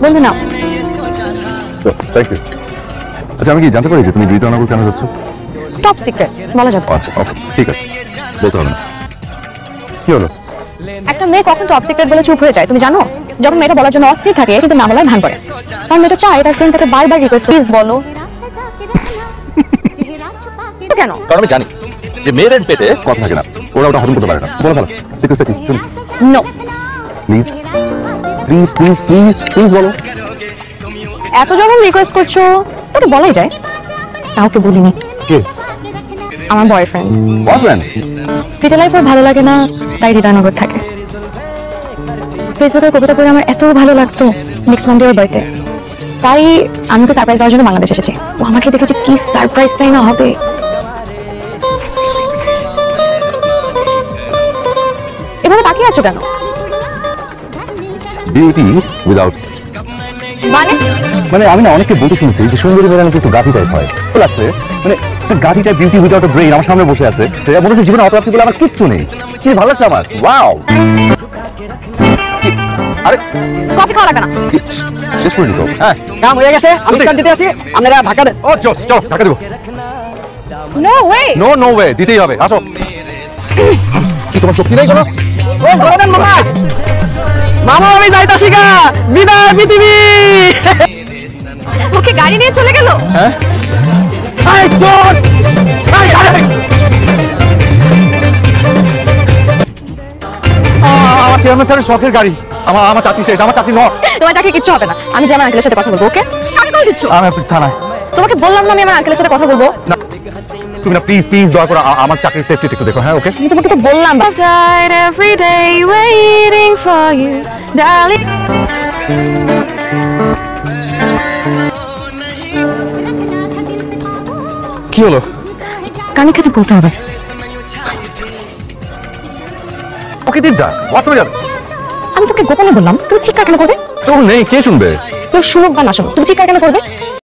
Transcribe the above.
বন্ধু না। Thank you. আচ্ছা আমি কি জানতে পারি যে তুমি বিউটি অনার্স কেন যাচ্ছ? টপ সিক্রেট, বলা যাবে। আচ্ছা ওকে ঠিক আছে, বলতে হবে না। কি হলো? একটা মেয়ে কখন টপ সিক্রেট বলে চুপ হয়ে যায় তুমি জানো? যখন মেয়েটা বলার জন্য অস্থির থাকে কিন্তু না বলার ভান করে। কারণ মেয়েটা চায় তার ফ্রেন্ড তাকে বারবার রিকোয়েস্ট প্লিজ বলো। কেন? কারণ আমি জানি যে মেয়েদের পেটে কথা থাকে না, ওরা ওটা হজম করতে পারে না। বলো ভালো সিক্রেট কি? শুনি। No. Please please please please please বলো। এত যখন রিকোয়েস্ট করছো তাকে বলাই যায়। কাউকে বলিনি। কে? আমার বয়ফ্রেন্ড। বয়ফ্রেন্ড? সিটি লাইফ আর ভালো লাগে না, তাই হৃদয়নগর থাকে। ফেসবুকের কবিতা পড়ে আমার এত ভালো লাগতো। নেক্সট মান্থে ওর বার্থডে, তাই আমি ওকে সারপ্রাইজ দেওয়ার জন্য বাংলাদেশ এসেছি। ও আমাকে দেখেছে, কি সারপ্রাইজটাই না হবে। এভাবে তাকিয়ে আছো কেন? বিউটি উইদাউট মানে আমি না অনেকে বলতে শুনছি যে সুন্দরী মেয়েরা নাকি একটু গাধি টাইপ হয়। তো লাগছে মানে গাধি type beauty without a brain আমার সামনে বসে আছে। সেটা মনে হচ্ছে জীবনে অতরাত্রি বলে আমার কিচ্ছু নেই। কি ভালো লাগছে আমার। ওয়াও। আরে কফি খাওয়া লাগে না। শেষ করে দিত। হ্যাঁ কাম হয়ে গেছে, আমি কাজ দিতে আসি, আপনারা ঢাকা দেন। ও চল চল ঢাকা দেবো। No way. No no way, দিতেই হবে। আসো। কি তোমার শক্তি নেই কোনো? ও বলে দেন মামা। মামা আমি যাইতাছি গা, বিদায় পৃথিবী। ওকে গাড়ি নিয়ে চলে গেল। হ্যাঁ আই গড আই আই আমার চেয়ারম্যান স্যারের শখের গাড়ি। আমার চাকরি শেষ, আমার চাকরি নট। তোমার চাকরি কিচ্ছু হবে না। আমি যেমন আঙ্কেলের সাথে কথা বলবো। ওকে আমি কল দিচ্ছ। আমি থানায়। তোমাকে বললাম না আমি আমার আঙ্কেলের সাথে কথা বলবো। না তুমি না প্লিজ প্লিজ দয়া করে আমার চাকরির সেফটি একটু দেখো। হ্যাঁ ওকে। আমি তোমাকে তো বললাম। Died every day waiting for you darling. কি হলো? কানে কানে বলতে হবে। ওকে দিন দা হোয়াটস হয়ে যাবে। আমি তোকে গোপনে বললাম, তুমি চিৎকার কেন করবে? তো নেই, কে শুনবে? কেউ শুনুক বা না শুনুক, তুমি চিৎকার কেন করবে?